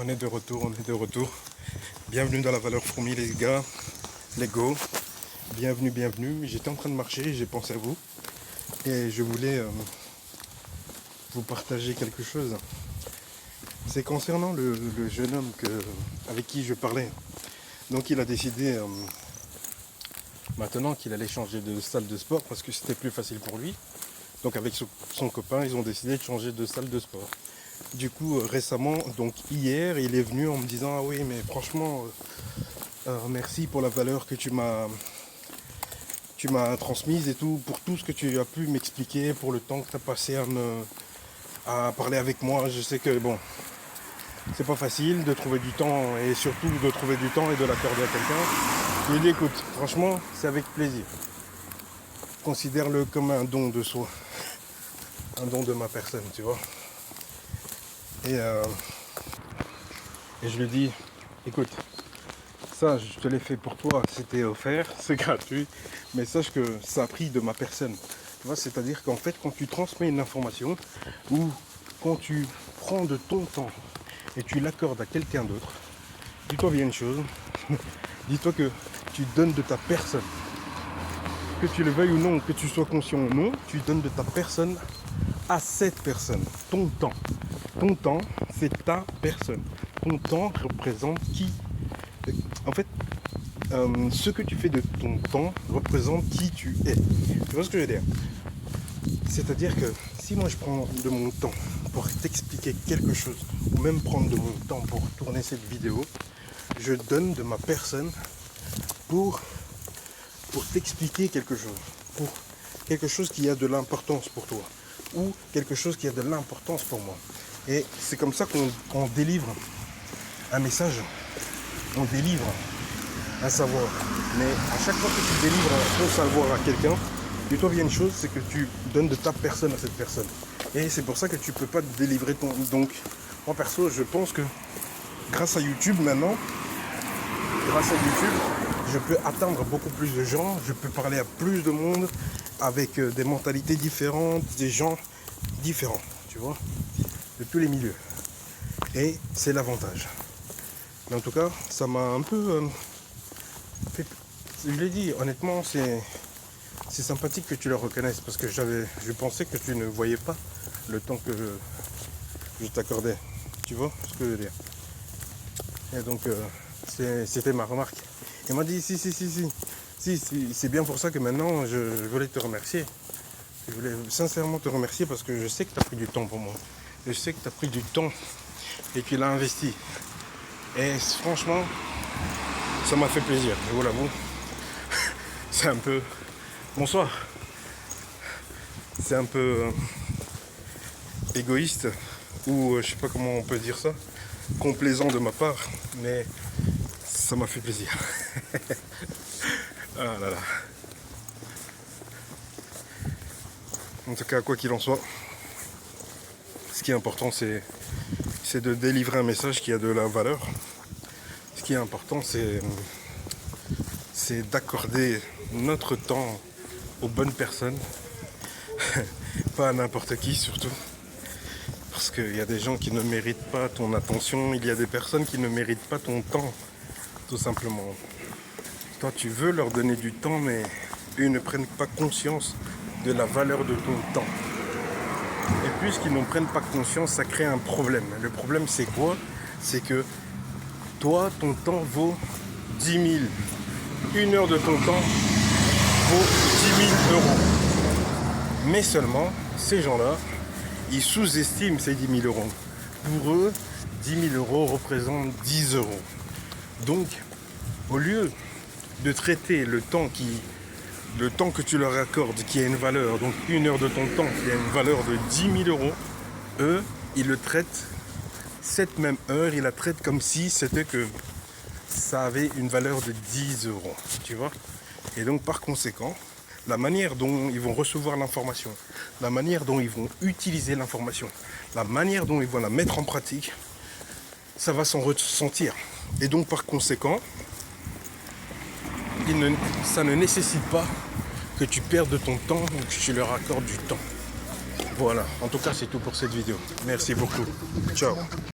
On est de retour, on est de retour. Bienvenue dans la valeur fourmi les gars, les go. Bienvenue, bienvenue. J'étais en train de marcher, j'ai pensé à vous. Et je voulais vous partager quelque chose. C'est concernant le jeune homme avec qui je parlais. Donc il a décidé maintenant qu'il allait changer de salle de sport parce que c'était plus facile pour lui. Donc avec son copain, ils ont décidé de changer de salle de sport. Du coup, récemment, donc hier, il est venu en me disant « Ah oui, mais franchement, merci pour la valeur que tu m'as transmise et tout, pour tout ce que tu as pu m'expliquer, pour le temps que tu as passé à parler avec moi. Je sais que, bon, c'est pas facile de trouver du temps et surtout de trouver du temps et de l'accorder à quelqu'un. » Je lui ai dit « Écoute, franchement, c'est avec plaisir. Considère-le comme un don de soi, un don de ma personne, tu vois. » Et je lui dis, écoute, ça je te l'ai fait pour toi, c'était offert, c'est gratuit, mais sache que ça a pris de ma personne. Tu vois, c'est-à-dire qu'en fait, quand tu transmets une information ou quand tu prends de ton temps et tu l'accordes à quelqu'un d'autre, dis-toi bien une chose, dis-toi que tu donnes de ta personne. Que tu le veuilles ou non, que tu sois conscient ou non, tu donnes de ta personne à cette personne, ton temps. Ton temps, c'est ta personne. Ton temps représente qui. En fait, ce que tu fais de ton temps représente qui tu es. Tu vois ce que je veux dire? C'est-à-dire que si moi je prends de mon temps pour t'expliquer quelque chose, ou même prendre de mon temps pour tourner cette vidéo, je donne de ma personne pour t'expliquer quelque chose. Pour quelque chose qui a de l'importance pour toi. Ou quelque chose qui a de l'importance pour moi. Et c'est comme ça qu'on délivre un message, on délivre un savoir. Mais à chaque fois que tu délivres ton savoir à quelqu'un, dis-toi bien une chose, c'est que tu donnes de ta personne à cette personne. Et c'est pour ça que tu ne peux pas délivrer ton... Donc, moi perso, je pense que grâce à YouTube maintenant, je peux atteindre beaucoup plus de gens, je peux parler à plus de monde avec des mentalités différentes, des gens différents, tu vois, de tous les milieux. Et c'est l'avantage. Mais en tout cas, ça m'a un peu fait... Je l'ai dit, honnêtement, c'est sympathique que tu le reconnaisses parce que je pensais que tu ne voyais pas le temps que je t'accordais. Tu vois ce que je veux dire? Et donc, c'était ma remarque. Il m'a dit, si, c'est bien pour ça que maintenant, je voulais te remercier. Je voulais sincèrement te remercier parce que je sais que tu as pris du temps pour moi. Je sais que tu as pris du temps et que tu l'as investi. Et franchement, ça m'a fait plaisir, je vous l'avoue. C'est un peu... Bonsoir. C'est un peu égoïste, ou je sais pas comment on peut dire ça, complaisant de ma part, mais ça m'a fait plaisir. Ah là là. En tout cas, quoi qu'il en soit, ce qui est important, c'est de délivrer un message qui a de la valeur. Ce qui est important, c'est d'accorder notre temps aux bonnes personnes, pas à n'importe qui surtout. Parce qu'il y a des gens qui ne méritent pas ton attention, il y a des personnes qui ne méritent pas ton temps, tout simplement. Toi, tu veux leur donner du temps, mais eux ne prennent pas conscience de la valeur de ton temps. Et puisqu'ils n'en prennent pas conscience, ça crée un problème. Le problème, c'est quoi? C'est que toi, ton temps vaut 10 000. Une heure de ton temps vaut 10 000 euros. Mais seulement, ces gens-là, ils sous-estiment ces 10 000 euros. Pour eux, 10 000 euros représentent 10 euros. Donc, au lieu de traiter le temps que tu leur accordes, qui a une valeur, donc une heure de ton temps, qui a une valeur de 10 000 euros, eux, ils le traitent, cette même heure, ils la traitent comme si c'était que ça avait une valeur de 10 euros, tu vois. Et donc, par conséquent, la manière dont ils vont recevoir l'information, la manière dont ils vont utiliser l'information, la manière dont ils vont la mettre en pratique, ça va s'en ressentir. Et donc, par conséquent, ça ne nécessite pas que tu perdes de ton temps ou que tu leur accordes du temps. Voilà, en tout cas, c'est tout pour cette vidéo. Merci beaucoup. Ciao.